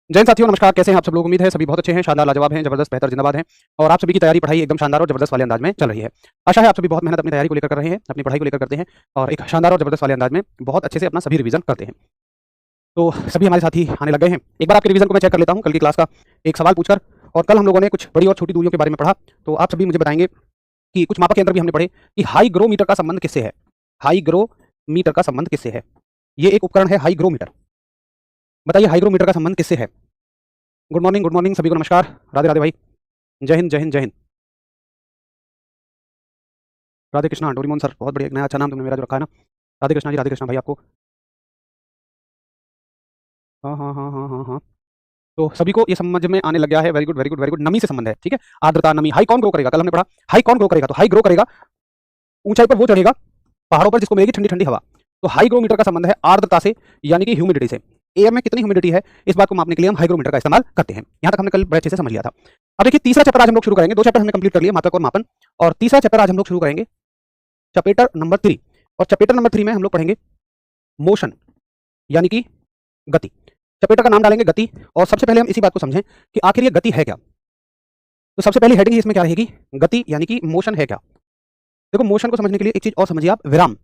जय हिंद साथियों, नमस्कार। कैसे हैं आप सब लोग? उम्मीद है सभी बहुत अच्छे हैं, शानदार, लाजवाब हैं, जबरदस्त, बेहतर, जिंदाबाद हैं और आप सभी की तैयारी पढ़ाई एकदम शानदार और जबरदस्त वाले अंदाज में चल रही है। आशा है आप सभी बहुत मेहनत अपनी तैयारी को लेकर कर रहे हैं, अपनी पढ़ाई को लेकर करते हैं और एक शानदार और जबरदस्त वाले अंदाज में बहुत अच्छे से अपना सभी रिवीजन करते हैं। तो सभी हमारे साथी आने लग गए हैं। एक बार आपके रिवीजन को मैं चेक कर लेता हूँ कल की क्लास का एक सवाल पूछकर। और कल हम लोगों ने कुछ बड़ी और छोटी दूरियों के बारे में पढ़ा, तो आप सभी मुझे बताएंगे कि कुछ मापक यंत्र भी हमने पढ़े कि हाईग्रोमीटर का संबंध किससे है। हाईग्रोमीटर का संबंध किससे है? ये एक उपकरण है हाईग्रोमीटर। बताइए हाईग्रोमीटर का संबंध किससे है? गुड मॉर्निंग सभी को, नमस्कार, राधे राधे भाई, जय हिंद जय हिंद जय हिंद, राधे कृष्णा। डोरीमोन सर, बहुत बढ़िया, एक नया अच्छा नाम तुमने मेरा जो रखा है ना। राधे कृष्णा जी, राधे कृष्णा भाई आपको। हाँ हाँ हाँ हाँ हाँ हाँ। तो सभी को ये समझ में आने लग गया है। Very good very good very good. नमी से संबंध है, ठीक है। आर्द्रता, नमी। हाई कौन ग्रो करेगा? कल हमने पढ़ा हाई कौन ग्रो करेगा। तो हाई ग्रो करेगा, ऊंचाई पर वो चढ़ेगा पहाड़ों पर जिसको मिलेगी ठंडी ठंडी हवा। तो हाईग्रोमीटर का संबंध है आर्द्रता से, यानी कि ह्यूमिडिटी से। एयर में कितनी ह्यूमिडिटी है, इस बात को मापने के लिए हम हाईग्रोमीटर का इस्तेमाल करते हैं। यहां तक हमने कल बड़े अच्छे से समझ लिया था। अब देखिए तीसरा चैप्टर आज हम लोग शुरू करेंगे। दो चैप्टर हमने कंप्लीट कर लिए, मात्रक और मापन, और तीसरा चैप्टर आज हम लोग शुरू करेंगे, चैप्टर नंबर 3। और चैप्टर नंबर 3 में हम लोग पढ़ेंगे मोशन, यानी कि गति। चैप्टर का नाम डालेंगे गति, और सबसे पहले हम इसी बात को समझें कि आखिर ये गति है क्या। तो सबसे पहली हेडिंग इसमें क्या रहेगी? गति यानी कि मोशन है क्या। देखो मोशन को समझने के लिए एक चीज और समझिए आप, विराम।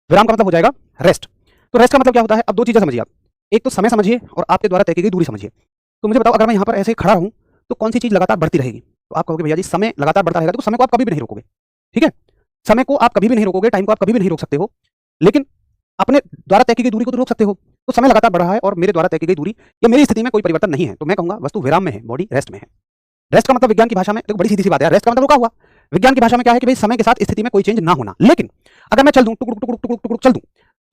विराम का मतलब हो जाएगा रेस्ट। तो रेस्ट का मतलब क्या होता है? अब दो चीजें समझिए आप, एक तो समय समझिए और आपके द्वारा तय की गई दूरी समझिए। तो मुझे बताओ, अगर मैं यहाँ पर ऐसे खड़ा हूँ तो कौन सी चीज लगातार बढ़ती रहेगी? तो आप कहोगे भैया जी समय लगातार बढ़ता रहेगा। तो समय को आप कभी भी नहीं रोकोगे, ठीक है। समय को आप कभी भी नहीं रोकोगे, टाइम को आप कभी भी नहीं रोक सकते हो, लेकिन अपने द्वारा तय की गई दूरी को तो रोक सकते हो। तो समय लगातार बढ़ रहा है और मेरे द्वारा तय की गई दूरी या मेरी स्थिति में कोई परिवर्तन नहीं है, तो मैं कहूंगा वस्तु विराम में है, बॉडी रेस्ट में है। रेस्ट का मतलब विज्ञान की भाषा में, देखो बड़ी सीधी सी बात है, रेस्ट का मतलब रुका हुआ। विज्ञान की भाषा में क्या है कि भाई समय के साथ स्थिति में कोई चेंज ना होना। लेकिन अगर मैं चल दूं, टुक टुक टुक टुक टुक चल दूं,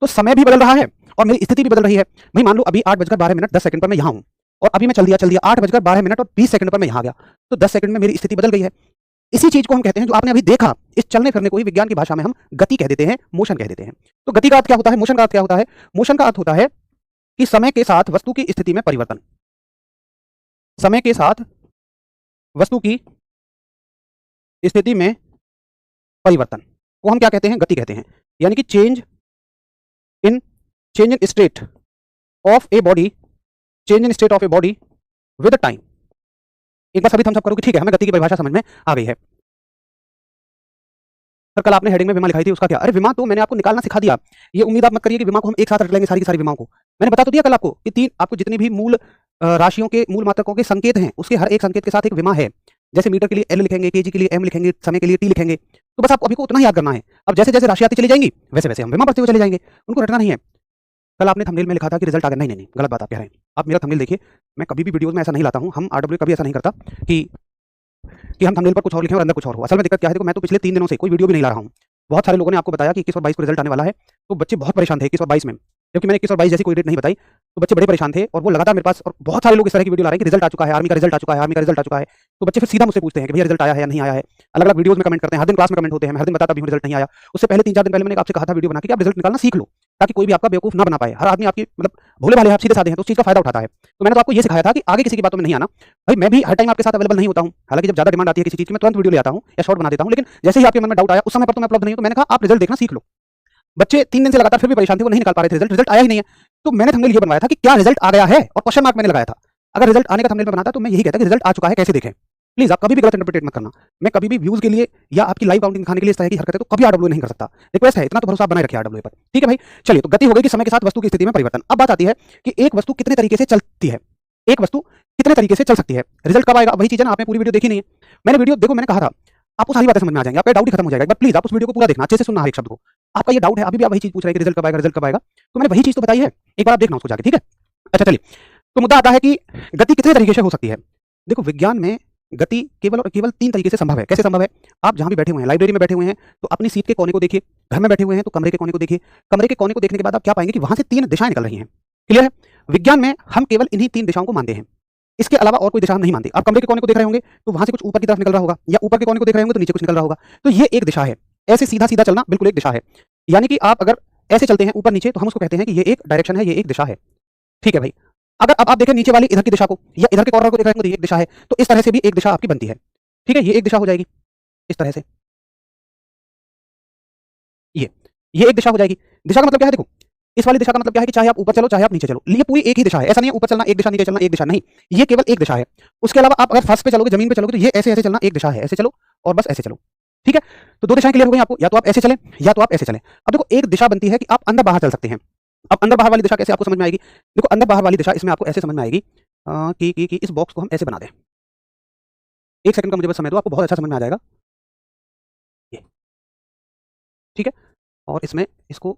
तो समय भी बदल रहा है और मेरी स्थिति भी बदल रही है। भाई मान लो अभी 8:12 10 सेकंड पर मैं यहाँ हूँ, और अभी मैं चल दिया 8:12 और 20 सेकंड पर मैं यहाँ गया, तो 10 सेकंड में मेरी स्थिति बदल गई है। इसी चीज को हम कहते हैं, जो आपने अभी देखा, इस चलने फिरने को ही विज्ञान की भाषा में हम गति कह देते हैं, मोशन कह देते हैं। तो गति का अर्थ क्या होता है? मोशन का अर्थ क्या होता है? मोशन का अर्थ होता है कि समय के साथ वस्तु की स्थिति में परिवर्तन। समय के साथ वस्तु की स्थिति में परिवर्तन को हम क्या कहते हैं? गति कहते हैं। यानी कि in change in state of a body, change in state of a body with time. एक बार सभी थम्स अप करो कि ठीक है, हमें गति की परिभाषा समझ में आ गई है। सर कल आपने हेडिंग में विमा लिखाई थी, उसका क्या? अरे विमा तो मैंने आपको निकालना सिखा दिया। ये उम्मीद आप मत करिए कि विमा को हम एक साथ रख लेंगे, सारी की सारी विमाओं को। मैंने बता तो दिया कल आपको कि तीन, आपको जितनी भी मूल राशियों के, मूल मात्रकों के संकेत हैं, उसके हर एक संकेत के साथ एक विमा है। जैसे मीटर के लिए एल लिखेंगे, केजी के लिए एम लिखेंगे, समय के लिए टी लिखेंगे। तो बस आपको अभी को उतना ही याद करना है। अब जैसे जैसे राशि आती चली जाएंगी, वैसे वैसे हम विमा पढ़ते हुए चले जाएंगे, उनको रटना नहीं है। कल आपने थंबनेल में लिखा था कि रिजल्ट आ गया। नहीं नहीं नहीं, गलत बात आप कह रहे हैं। आप मेरा थंबनेल देखिए, मैं कभी भी वीडियोस में ऐसा नहीं लाता हूँ, हम आरडब्ल्यू कभी ऐसा नहीं करता कि हम थंबनेल पर कुछ और लिखें और अंदर कुछ और हो। असल में दिक्कत क्या है, देखो मैं तो पिछले 3 दिनों से कोई वीडियो भी नहीं ला रहा हूँ। बहुत सारे लोगों ने आपको बताया कि 21 और 22 को रिजल्ट आने वाला है, तो बच्चे बहुत परेशान थे 21 और 22 में, क्योंकि मैंने 21 और 22 जैसी कोई डेट नहीं बताई। तो बच्चे बड़े परेशान थे और वो लगातार मेरे पास, और बहुत सारे लोग इस तरह की वीडियो ला रहे हैं कि रिजल्ट आ चुका है, आर्मी का रिजल्ट आ चुका है, आर्मी का रिजल्ट आ चुका है। तो बच्चे फिर सीधा मुझसे पूछते हैं कि भैया रिजल्ट आया है या नहीं आया है। अलग अलग वीडियोस में कमेंट करते हैं, हर दिन क्लास में कमेंट होते हैं, मैं हर दिन बताता भी हूँ रिजल्ट नहीं आया। उससे पहले 3-4 दिन पहले मैंने आपसे कहा था वीडियो बना के कि आप रिजल्ट निकालना सीख लो, ताकि कोई भी आपका बेवकूफ ना बना पाए। हर आदमी आपकी मतलब भोले भाले, आप सीधे साधे हैं, तो उस चीज का फायदा उठाता है। तो मैंने तो आपको ये सिखाया था कि आगे किसी की बातों में नहीं आना। भाई मैं भी हर टाइम आपके साथ अवेलेबल नहीं होता हूँ, हालांकि जब ज्यादा डिमांड आती है किसी चीज की, मैं तुरंत वीडियो ले आता हूँ या शॉर्ट बना देता हूँ, लेकिन जैसे ही आपके मन में डाउट आया उस समय पर तो मैं उपलब्ध नहीं हूँ। तो मैंने कहा आप रिजल्ट देखना सीख लो। बच्चे 3 दिन से लगातार फिर भी परेशान थे, वो नहीं निकाल पा रहे थे, रिजल्ट रिजल्ट आया ही नहीं है। तो मैंने थंबनेल ये बनवाया था कि क्या रिजल्ट आ गया है, और क्वेश्चन मार्क मैंने लगाया था। अगर रिजल्ट आने का थंबनेल में बनाता तो मैं यही कहता कि रिजल्ट आ चुका है, कैसे देखें। प्लीज आप कभी भी गलत इंटरप्रेट मत करना। मैं कभी भी व्यूज के लिए या आपकी लाइव काउंटिंग दिखाने के लिए इस तरह की हरकतें तो कभी आरडब्ल्यू नहीं कर सकता। रिक्वेस्ट है, इतना तो भरोसा आप बनाए रखिए आरडब्ल्यू पर, ठीक है भाई। चलिए, तो गति हो गई कि समय के साथ वस्तु की स्थिति में परिवर्तन। अब बात आती है कि एक वस्तु कितने तरीके से चलती है, एक वस्तु कितने तरीके से चल सकती है। रिजल्ट कब आएगा? वही चीज है ना, आपने पूरी वीडियो देखी नहीं है। मैंने वीडियो देखो, मैंने कहा था आपको सारी बातें समझ में आ जाएंगी, आपका डाउट ही खत्म हो जाएगा। एक बार प्लीज आप उस वीडियो को पूरा देखना, अच्छे से सुनना हर एक शब्द को। आपका ये डाउट है, अभी भी आप वही चीज पूछ रहे हैं कि रिजल्ट कब आएगा, रिजल्ट कब आएगा, तो मैंने वही चीज तो बताई है, एक बार आप देखना उसको जाके, ठीक है। अच्छा चलिए, तो मुद्दा आता है कि गति कितने तरीके से हो सकती है। देखो विज्ञान में गति केवल और केवल 3 तरीके से संभव है। कैसे संभव है? आप जहां भी बैठे हुए हैं, लाइब्रेरी में बैठे हुए हैं, तो अपनी सीट के कोने को देखिए। घर में बैठे हुए हैं तो कमरे के कोने को देखिए। कमरे के कोने को देखने के बाद आप क्या पाएंगे कि वहां से 3 दिशाएं निकल रही हैं। क्लियर है? विज्ञान में हम केवल इन्हीं 3 दिशाओं को मानते हैं, इसके अलावा और कोई दिशा हम नहीं मानते। आप कमरे के कोने को देख रहे होंगे तो वहां से कुछ ऊपर की तरफ निकल रहा होगा, या ऊपर के कोने को देख रहे होंगे तो नीचे कुछ निकल रहा होगा। तो ये एक दिशा है। ऐसे सीधा सीधा चलना बिल्कुल एक दिशा है। यानी कि आप अगर ऐसे चलते हैं ऊपर नीचे, तो हम उसको कहते हैं कि ये एक डायरेक्शन है, ये एक दिशा है, ठीक है भाई। अगर अब आप देखें नीचे वाली इधर की दिशा को, या इधर के कॉर्नर को देख रहे होंगे तो ये एक दिशा है, तो इस तरह से भी एक दिशा आपकी बनती है, ठीक है। ये एक दिशा हो जाएगी इस तरह से, ये एक दिशा हो जाएगी। दिशा का मतलब क्या है? देखो इस वाली दिशा का मतलब क्या है कि चाहे आप ऊपर चलो चाहे आप नीचे चलो, ये पूरी एक ही दिशा है। ऐसा नहीं है ऊपर चलना एक दिशा, नीचे चलना एक दिशा, नहीं, ये केवल एक दिशा है। उसके अलावा आप अगर फर्श पे चलोगे, जमीन पे चलोगे, तो ये ऐसे ऐसे चलना एक दिशा है, ऐसे चलो और बस ऐसे चलो, ठीक है। तो दो दिशाएं क्लियर हो गई आपको, या तो आप ऐसे चलें या तो आप ऐसे चलें। अब देखो एक दिशा बनती है कि आप अंदर बाहर चल सकते हैं। अब अंदर बाहर वाली दिशा कैसे आपको समझ में आएगी? देखो अंदर बाहर वाली दिशा इसमें आपको ऐसे समझ में आएगी कि इस बॉक्स को हम ऐसे बना दें। एक सेकंड का मुझे बस समय दो, आपको बहुत अच्छा समझ में आ जाएगा ये, ठीक है। और इसमें इसको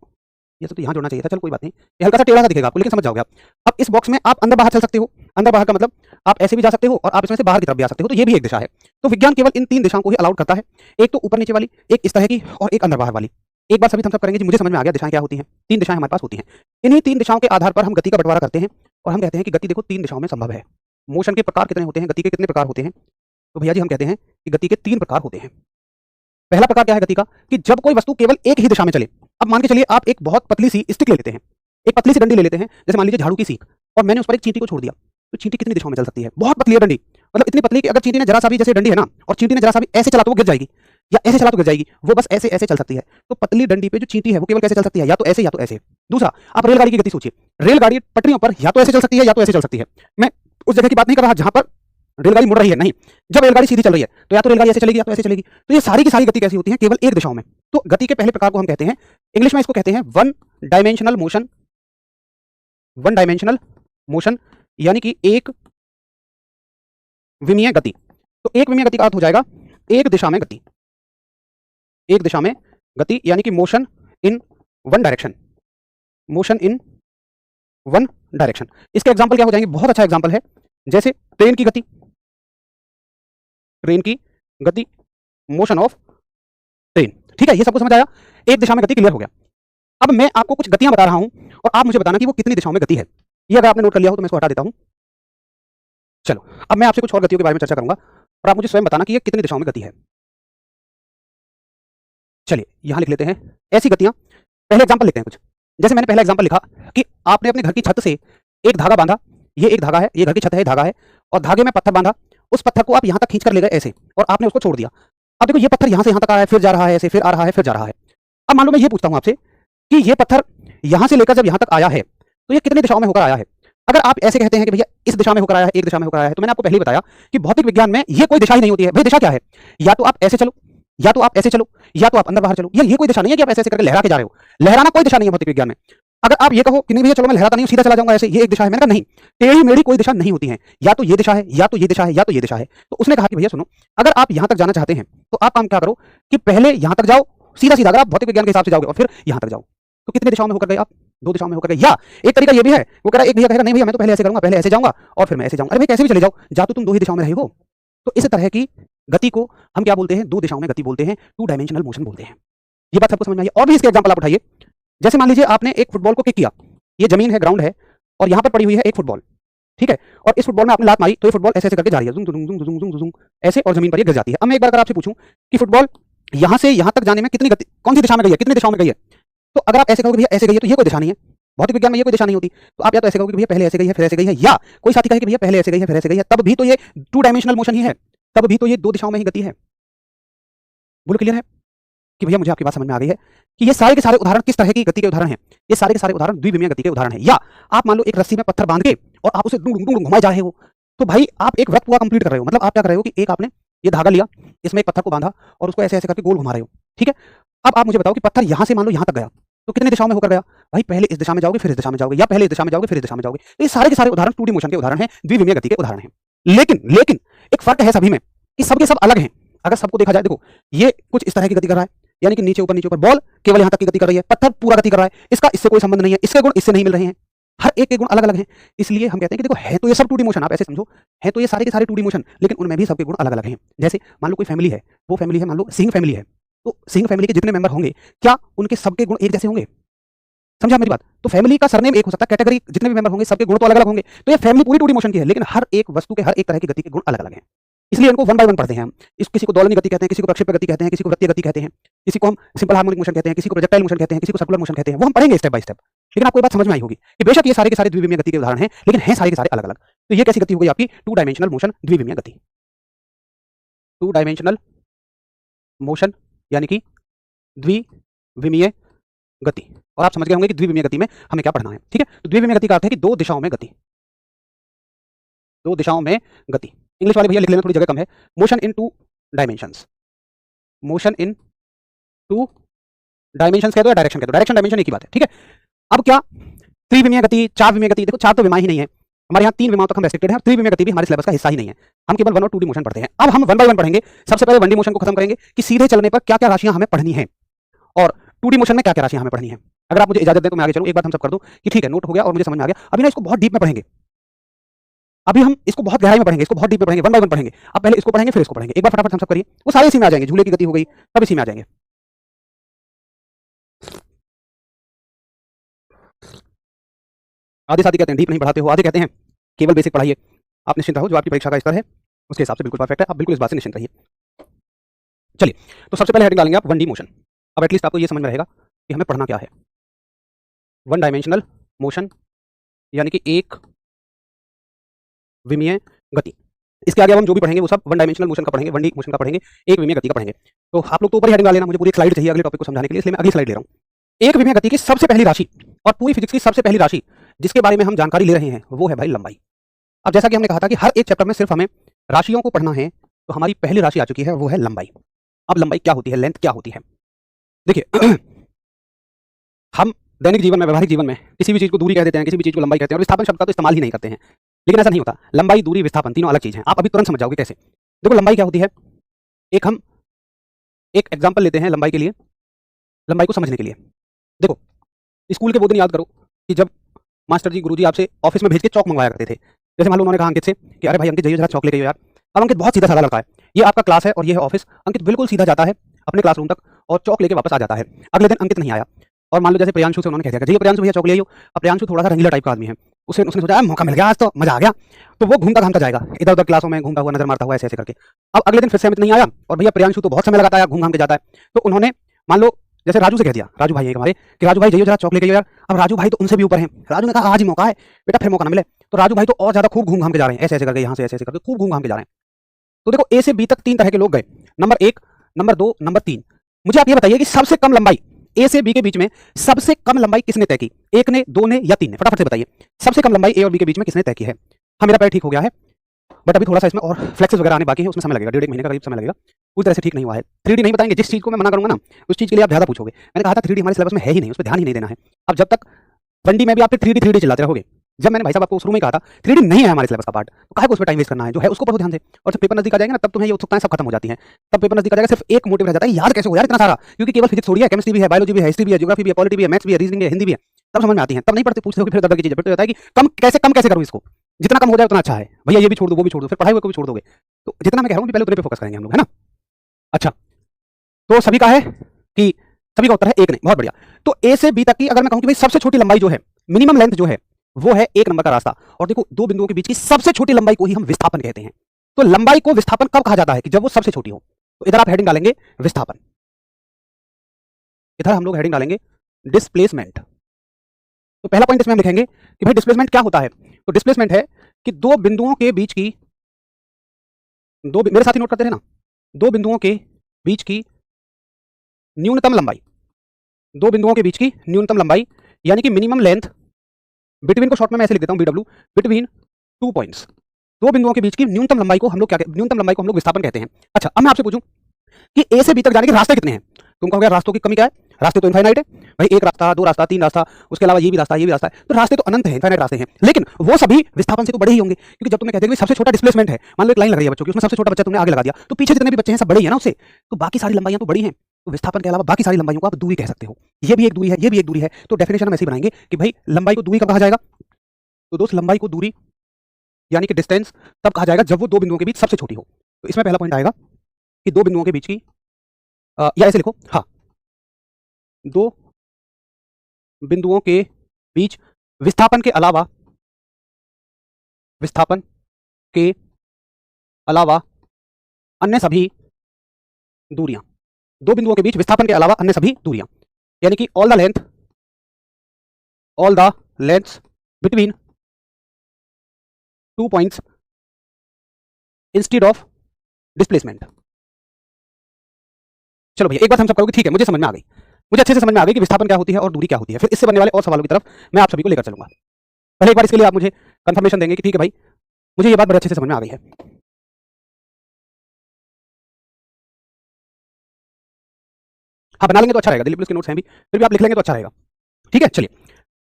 ये सब तो यहाँ जोड़ना चाहिए था, चल कोई बात नहीं, ये हल्का सा टेढ़ा सा दिखेगा आपको, लेकिन समझ जाओगे आप। अब इस बॉक्स में आप अंदर बाहर चल सकते हो। अंदर बाहर का मतलब आप ऐसे भी जा सकते हो और आप इसमें से बाहर की तरफ भी आ सकते हो, तो ये भी एक दिशा है। तो विज्ञान केवल इन तीन दिशाओं को ही अलाउड करता है, एक तो ऊपर नीचे वाली, एक इस तरह की और एक अंदर बाहर वाली। एक बार सभी हम सब करेंगे जी, मुझे समझ में आ गया दिशाएं क्या होती हैं। तीन दिशाएं हमारे पास होती हैं। इन्हीं तीन दिशाओं के आधार पर हम गति का बंटवारा करते हैं और हम कहते हैं कि गति देखो तीन दिशाओं में संभव है। मोशन के प्रकार कितने होते हैं, गति के कितने प्रकार होते हैं? तो भैया जी हम कहते हैं कि गति के तीन प्रकार होते हैं। पहला प्रकार क्या है गति का, कि जब कोई वस्तु केवल एक ही दिशा में चले। अब मान के चलिए आप एक बहुत पतली सी स्टिक ले लेते हैं, एक पतली सी डंडी ले लेते हैं, जैसे मान लीजिए झाड़ू की सीख, और मैंने उस पर एक चींटी को छोड़ दिया, तो चींटी कितनी दिशाओं में चल सकती है? बहुत पतली है डंडी, मतलब इतनी पतली कि अगर चींटी ने जरा सा भी, जैसे डंडी है ना, और चींटी ने जरा सा भी ऐसे चला तो वो गिर जाएगी, या ऐसे चला तो गिर जाएगी, वो बस ऐसे ऐसे चल सकती है। तो पतली डंडी पे जो चींटी है वो केवल कैसे चल सकती है? या तो ऐसे या तो ऐसे। दूसरा, आप रेलगाड़ी की गति सोचिए, रेलगाड़ी पटरियों पर या तो ऐसे चल सकती है या तो ऐसे चल सकती है। मैं उस जगह की बात नहीं कर रहा जहां पर रेलगाड़ी मुड़ रही है, नहीं, जब रेलगाड़ी सीधी चल रही है तो या तो रेलगाड़ी ऐसे चलेगी या तो ऐसे चलेगी। तो ये सारी की सारी गति कैसी होती है? केवल एक दिशाओं में। तो गति के पहले प्रकार को हम कहते हैं, इंग्लिश में इसको कहते हैं one dimensional motion. One dimensional motion यानी कि एक विमीय गति। तो एक विमीय गति का अर्थ हो जाएगा एक दिशा में गति, एक दिशा में गति यानी कि motion in one direction, motion in one direction. इसके एग्जांपल क्या हो जाएंगे? बहुत अच्छा एग्जांपल है, जैसे ट्रेन की गति, ट्रेन की गति, मोशन ऑफ ट्रेन, ठीक है। ये सबको समझ आया, एक दिशा में गति क्लियर हो गया। अब मैं आपको कुछ गतियां बता रहा हूं और आप मुझे बताना कि वो कितनी दिशाओं में गति है। ये अगर आपने नोट कर लिया हो तो मैं इसको हटा देता हूं। चलो अब मैं आपसे कुछ और गतियों के बारे में चर्चा करूंगा और आप मुझे स्वयं बताना कि ये कितनी दिशाओं में गति है। चलिए यहां लिख लेते हैं ऐसी गतियां। पहले एग्जांपल लिखते हैं कुछ, जैसे मैंने पहला एग्जांपल लिखा कि आपने अपने घर की छत से एक धागा बांधा, ये एक धागा है, ये घर की छत है, धागा है, और धागे में पत्थर बांधा, उस पत्थर को आप यहां तक खींच कर ले गए ऐसे, और आपने उसको छोड़ दिया। अब देखो ये पत्थर यहां से यहां तक आ रहा है, फिर जा रहा है ऐसे, फिर आ रहा है, फिर जा रहा है। अब मान लो मैं ये पूछता हूं आपसे कि ये पत्थर यहां से लेकर जब यहां तक आया है तो ये कितनी दिशाओं में होकर आया है? अगर आप ऐसे कहते हैं कि भैया इस दिशा में होकर आया है, एक दिशा में होकर आया है, तो मैंने आपको पहले ही बताया कि भौतिक विज्ञान में ये कोई दिशा ही नहीं होती है। भाई दिशा क्या है? या तो आप ऐसे चलो, या तो आप ऐसे चलो, या तो आप अंदर बाहर चलो। ये कोई दिशा नहीं है कि आप ऐसे ऐसे करके लहरा के जा रहे हो। लहराना कोई दिशा नहीं है भौतिक विज्ञान में। अगर आप ये कहो कि नहीं भैया चलो मैं लहराता नहीं हूं, सीधा चला जाऊंगा ऐसे, ये एक दिशा है, मैंने कहा नहीं, टेढ़ी मेढ़ी कोई दिशा नहीं होती है। या तो ये दिशा है, या तो ये दिशा है, या तो ये दिशा है। तो उसने कहा कि भैया सुनो, अगर आप यहां तक जाना चाहते हैं तो आप काम क्या करो कि पहले यहां तक जाओ सीधा सीधा, अगर आप भौतिक विज्ञान के हिसाब से जाओगे, और फिर यहां तक जाओ। तो कितनी दिशाओं में होकर गए आप? दो दिशाओं में होकर गए। या एक तरीका ये भी है, वो कह रहा है, एक भैया कहेगा नहीं भैया मैं तो पहले ऐसे करूंगा, पहले ऐसे जाऊंगा और फिर मैं ऐसे जाऊंगा। अरे भाई कैसे भी चले जाओ, जा तो तुम दो ही दिशाओं में रहे हो। तो इस तरह की गति को हम क्या बोलते हैं? दो दिशाओं में गति बोलते हैं, टू डायमेंशनल मोशन बोलते हैं। ये बात सबको समझ में आई? और भी इसके एग्जांपल आप उठाइए, जैसे मान लीजिए आपने एक फुटबॉल को किक किया, ये जमीन है, ग्राउंड है, और यहां पर पड़ी हुई है एक फुटबॉल, ठीक है, और इस फुटबॉल में आपने लात मारी तो ये फुटबॉल ऐसे ऐसे करके जा रही है, जुम जुम जुम जुम जुम जुम ऐसे, और जमीन पर ये गिर जाती है। अब मैं एक बार अगर आपसे पूछूं कि फुटबॉल यहां से यहां तक जाने में कितनी गति, कौन सी दिशा में गई है, कितनी दिशाओं में गई है, तो अगर आप ऐसे कहोगे भैया ऐसे गई है, तो ये कोई दिशा नहीं है। भौतिक विज्ञान में ये कोई दिशा नहीं होती। तो आप या तो ऐसे कहोगे भैया पहले ऐसे गई है फिर ऐसे गई है, या कोई साथी कहे कि भैया पहले ऐसे गई है फिर ऐसे गई है, तब भी तो ये टू डायमेंशनल मोशन ही है, तब भी तो ये दो दिशाओं में ही गति है। बोलो क्लियर है कि भैया मुझे आपकी बात समझ में आ गई है कि ये सारे के सारे उदाहरण किस तरह की गति के उदाहरण हैं? ये सारे के सारे उदाहरण द्विविमीय गति के उदाहरण हैं। या आप मान लो एक रस्सी में पत्थर बांध के और आप उसे घुमाए जा रहे हो, तो भाई आप एक व्रत पूरा कंप्लीट कर रहे हो। मतलब आप क्या कर रहे हो कि एक आपने ये धागा लिया, इसमें एक पत्थर को बांधा और उसको ऐसे ऐसे करके गोल घुमा रहे हो, ठीक है। अब आप मुझे बताओ कि पत्थर यहां से मान लो यहां तक गया तो कितनी दिशाओं में होकर गया? भाई पहले इस दिशा में जाओगे फिर इस दिशा में जाओगे, या पहले इस दिशा में जाओगे फिर इस दिशा में जाओगे। तो ये सारे के सारे उदाहरण 2D मोशन के उदाहरण हैं, द्विविमीय गति के उदाहरण हैं। लेकिन लेकिन एक फर्क है सभी में कि सबके सब अलग हैं। अगर सबको देखा जाए, देखो ये कुछ इस तरह की गति कर रहा है, यानी कि नीचे ऊपर, बॉल केवल यहां तक की गति कर रही है, पत्थर पूरा गति कर रहा है, इसका इससे कोई संबंध नहीं है, इसके गुण इससे नहीं मिल रहे हैं, हर एक के गुण अलग अलग हैं। इसलिए हम कहते हैं कि देखो है तो ये सब 2D मोशन, आप ऐसे समझो, है तो ये सारे के सारे 2D मोशन, लेकिन उनमें भी सबके गुण अलग अलग हैं। जैसे मान लो कोई फैमिली है, वो फैमिली है मान लो सिंह फैमिली है, तो सिंह फैमिली के जितने मेंबर होंगे क्या उनके सबके गुण एक जैसे होंगे? समझा मेरी बात? तो फैमिली का सरनेम एक हो सकता है, कैटेगरी जितने भी मेंबर होंगे सबके गुण तो अलग अलग होंगे। तो ये फैमिली पूरी 2D मोशन की है, लेकिन हर एक वस्तु के हर एक तरह की गति के गुण अलग अलग हैं। इसलिए इनको वन बाय वन पढ़ते हैं हम। किसी को दोलनी गति कहते हैं, किसी को प्रक्षेप्य गति कहते हैं, किसी को वृत्तीय गति कहते हैं, किसी को हम सिंपल हार्मोनिक मोशन कहते हैं, किसी को प्रोजेक्टाइल मोशन कहते हैं, किसी को सर्कुलर मोशन कहते हैं। वो हम पढ़ेंगे स्टेप बाय स्टेप। लेकिन आपको ये बात समझ में आई होगी कि बेशक ये सारे के सारे द्विविमीय गति के उदाहरण हैं, लेकिन हैं सारे के सारे अलग अलग। तो ये कैसी गति हो गई आपकी? टू डायमेंशनल मोशन, द्विविमीय गति। टू डायमेंशनल मोशन यानी कि द्विविमीय गति। और आप समझ गए होंगे कि द्विविमीय गति में हमें क्या पढ़ना है। ठीक है, तो द्विविमीय गति का अर्थ है कि दो दिशाओं में गति, दो दिशाओं में गति। इंग्लिश वाले भैया लिख लेना, थोड़ी जगह कम है। Motion in to dimensions, motion in to dimensions कह दो या डायरेक्शन कह दो, डायरेक्शन डायमेंशन एक ही बात है। ठीक है, अब क्या त्रिविमीय गति, चार विमीय गति, देखो चार तो विमा ही नहीं है हमारे यहाँ, तीन विमाओं तक हम रेस्ट्रिक्टेड हैं, त्रिविमीय गति भी हमारे सिलेबस का हिस्सा ही नहीं है, हम केवल 1 और 2D मोशन पढ़ते हैं। अब हम 1 बाय 1 पढ़ेंगे। सबसे पहले 1D मोशन को खत्म करेंगे कि सीधे चलने पर क्या क्या राशियां हमें पढ़नी है, और 2D मोशन में क्या क्या राशियां हमें पढ़नी है। अगर आप मुझे इजाजत दें तो मैं आगे चलूं, एक बात हम सब कर दूं कि ठीक है, नोट हो गया और मुझे समझ में आ गया। अभी ना इसको बहुत डीप में पढ़ेंगे, अभी हम इसको बहुत गहराई में पढ़ेंगे, इसको बहुत डीप में पढ़ेंगे, 1 बाय 1 पढ़ेंगे। अब पहले इसको पढ़ेंगे फिर इसको पढ़ेंगे, एक बार फटाफट हम सब करिए, वो सारे इसी में आ जाएंगे। झूले की गति हो गई, सब इसी में आ जाएंगे। आधे साथी कहते हैं डीप नहीं पढ़ाते हो, आधे कहते हैं केवल बेसिक पढ़ाइए। आप निश्चिंत रहो, जो आपकी परीक्षा का स्तर है उसके हिसाब से बिल्कुल परफेक्ट है, आप बिल्कुल इस बात से निश्चिंत रहिए। चलिए, तो सबसे पहले हेडिंग डालेंगे आप 1D मोशन। अब एटलीस्ट आपको ये समझ में रहेगा कि हमें पढ़ना क्या है। 1 डायमेंशनल मोशन यानी कि एक विमीय गति। इसके आगे अब हम जो भी पढ़ेंगे वो सब 1 डायमेंशनल मोशन का पढ़ेंगे, 1D मोशन का पढ़ेंगे, एक विमीय गति का पढ़ेंगे। तो आप लोग तो ऊपर ही हेडिंग डाल लेना, मुझे पूरी एक स्लाइड चाहिए अगले टॉपिक को समझाने के लिए, इसलिए मैं अगली स्लाइड ले रहा हूँ। एक विमीय गति की सबसे पहली राशि और पूरी फिजिक्स की सबसे पहली राशि जिसके बारे में हम जानकारी ले रहे हैं वो है भाई लंबाई। अब जैसा कि हमने कहा था कि हर एक चैप्टर में सिर्फ हमें राशियों को पढ़ना है, तो हमारी पहली राशि आ चुकी है, वो है लंबाई। अब लंबाई क्या होती है, लेंथ क्या होती है? देखिए हम दैनिक जीवन में, व्यवहारिक जीवन में किसी भी चीज को दूरी कह देते हैं, किसी भी चीज को लंबाई कहते हैं, और विस्थापन शब्द का तो इस्तेमाल ही नहीं करते हैं। लेकिन ऐसा नहीं होता, लंबाई, दूरी, विस्थापन तीनों अलग चीज हैं। आप अभी तुरंत समझ जाओगे कैसे। देखो लंबाई क्या होती है, हम एक एग्जाम्पल लेते हैं लंबाई के लिए, लंबाई को समझने के लिए। देखो स्कूल के वो दिन याद करो कि जब मास्टर जी, गुरुजी आपसे ऑफिस में भेज के चौक मंगवाया करते थे। जैसे मान लो उन्होंने कहा अंकित से कि अरे भाई अंकित जाइए जरा चौक लेके यार। अब अंकित बहुत सीधा साधा लड़का है, ये आपका क्लास है और ये है ऑफिस। अंकित बिल्कुल सीधा जाता है अपने क्लासरूम तक और चौक लेके वापस आ जाता है। अगले दिन अंकित नहीं आया, और मान लो जैसे प्रियांशु से उन्होंने कह दिया जाइए प्रियांशु भैया चौक ले आइयो। अब प्रियांशु थोड़ा सा रंगीला टाइप का आदमी है, उसने सोचा मौका मिल गया आज तो मजा आ गया, तो वो घूमता घामता जाएगा इधर उधर क्लासों में, घूमता हुआ नजर मारता हुआ ऐसे ऐसे करके। अब अगले दिन फिर से अमित नहीं आया, और भैया प्रियांशु तो बहुत समय लगाता है, घूम घाम के जाता है। तो उन्होंने मान लो जैसे राजू से कह दिया, राजू भाई है हमारे, कि राजू भाई जाइए जरा चौक लेके यार। अब राजू भाई तो उनसे भी ऊपर हैं, राजू ने कहा आज ही मौका है बेटा, फिर मौका ना मिले। तो राजू भाई तो और ज्यादा खूब घूम घाम के जा रहे हैं, ऐसे ऐसे करके, यहाँ से ऐसे ऐसे करके खूब घूम घाम के जा रहे हैं। तो देखो ए से बी तक 3 तरह के लोग गए, नंबर 1, नंबर 2, नंबर 3। मुझे आप ये बताइए कि सबसे कम लंबाई ए से बी के बीच में, सबसे कम लंबाई किसने तय की? 1 ने, 2 ने या 3 ने? फटाफट से बताइए सबसे कम लंबाई ए और बी के बीच में किसने तय की है? हाँ मेरा पैर ठीक हो गया है, बट अभी थोड़ा सा इसमें और फ्लेक्सेस वगैरह आने बाकी है, उसमें समय लगेगा, 1.5 महीने का करीब समय लगेगा, पूरी तरह से ठीक नहीं हुआ है। 3D नहीं बताएंगे, जिस चीज को मैं मना करूंगा ना उस चीज के लिए आप ज्यादा पूछोगे। मैंने कहा था 3D हमारे सिलेबस में है ही नहीं, उस पर ध्यान ही नहीं देना है। अब जब तक 1D में भी आप 3D चिल्लाते रहोगे, जब मैंने भाई साहब आपको शुरू में ही कहा था 3D नहीं है हमारे सिलेबस का पार्ट, तो काहे को उस पर टाइम वेस्ट करना है, जो है उसको पढ़ो ध्यान से। और जब पेपर नजदीक आ जाएगा ना तब तुम्हें ये उत्सुकताएं सब खत्म हो जाती हैं। तब पेपर नजदीक आ जाएगा, सिर्फ एक मोटिव रह जाता है, याद कैसे हो यार इतना सारा, क्योंकि केवल फिजिक्स थोड़ी है, केमिस्ट्री भी है, बायोलॉजी भी है, हिस्ट्री भी है, ज्योग्राफी भी है, पॉलिटी भी है, मैथ्स भी है, रीजनिंग है, हिंदी भी है, तब समझ में आती है। तब नहीं पढ़ते, पूछते हो फिर दबा की चीजें, फिर तो होता है कि कम कैसे करूं इसको, जितना कम हो जाए उतना अच्छा है भैया, ये भी छोड़ दो वो भी छोड़ दो, फिर पढ़ाई को भी छोड़ दोगे। तो जितना मैं कह रहा हूँ पहले उतने पे फोकस करेंगे हम लोग, है ना। अच्छा, तो सभी का है कि सभी का उत्तर है 1 नहीं, बहुत बढ़िया। तो ए से बी तक की अगर मैं कहूं कि भाई सबसे छोटी लंबाई जो है, मिनिमम लेंथ जो है, वो है 1 नंबर का रास्ता। और देखो दो बिंदुओं के बीच की सबसे छोटी लंबाई को ही हम विस्थापन कहते हैं। तो लंबाई को विस्थापन कब कहा जाता है? कि जब वो सबसे छोटी हो। तो इधर आप हेडिंग डालेंगे विस्थापन, इधर हम लोग हेडिंग डालेंगे डिस्प्लेसमेंट। तो पहला पॉइंट इसमें हम लिखेंगे कि भाई डिस्प्लेसमेंट क्या होता है। तो डिस्प्लेसमेंट है कि दो बिंदुओं के बीच की, मेरे साथ ही नोट करते रहना, दो बिंदुओं के बीच की न्यूनतम लंबाई, दो बिंदुओं के बीच की न्यूनतम लंबाई यानी कि मिनिमम लेंथ बिटवीन को शॉर्ट में मैं ऐसे लिख देता हूं BW, बिटवीन 2 पॉइंट्स। दो बिंदुओं के बीच की न्यूनतम लंबाई को हम लोग क्या, न्यूनतम लंबाई को हम लोग विस्थापन कहते हैं। अच्छा, अब मैं आपसे पूछूं कि ए से बी तक जाने के रास्ते कितने हैं? तुम कहोगे रास्तों की कमी क्या है, रास्ते तो इनफाइनाइट है भाई, 1 रास्ता, 2 रास्ता, 3 रास्ता, उसके अलावा ये भी रास्ता, ये भी रास्ता है, तो रास्ते तो अनंत है, इनफाइनाइट रास्ते हैं। लेकिन वो सभी विस्थापन से तो बड़े ही होंगे, क्योंकि जब तुमने कहते हैं सबसे छोटा डिस्प्लेसमेंट है, मान लो एक लाइन लग रही है बच्चों की, उसमें सबसे छोटा बच्चा तुमने आगे लगा दिया, तो पीछे जितने भी बच्चे हैं सब बड़े ही है ना उससे, तो बाकी सारी लंबाइयां तो बड़ी हैं। तो विस्थापन के अलावा बाकी सारी लंबाइयों को आप दूरी कह सकते हो। ये भी एक दूरी है, ये भी एक दूरी है। तो डेफिनेशन हम ऐसे ही बनाएंगे कि भाई लंबाई को दूरी कब कहा जाएगा? तो दोस्त लंबाई को दूरी यानी कि डिस्टेंस तब कहा जाएगा जब वो दो बिंदुओं के बीच सबसे छोटी हो। तो इसमें पहला पॉइंट आएगा कि दो बिंदुओं के बीच की, या ऐसे लिखो, हाँ, दो बिंदुओं के बीच विस्थापन के अलावा, विस्थापन के अलावा अन्य सभी दूरियां, दो बिंदुओं के बीच विस्थापन के अलावा अन्य सभी दूरियां, यानी कि all the lengths between 2 points instead of displacement. चलो भैया एक बात हम सब करोगे, ठीक है मुझे समझ में आ गई। मुझे अच्छे से समझ में आ गई कि विस्थापन क्या होती है और दूरी क्या होती है। फिर इससे बनने वाले और सवालों की तरफ मैं आप सभी को लेकर चलूंगा। पहले एक बार इसके लिए आप मुझे कंफर्मेशन देंगे कि ठीक है भाई, मुझे ये बात बड़े अच्छे से समझ में आ गई है। हाँ, बना लेंगे तो अच्छा रहेगा, दिल्ली पुलिस के नोट्स हैं भी, फिर भी आप लिख लेंगे तो अच्छा रहेगा। ठीक है, चलिए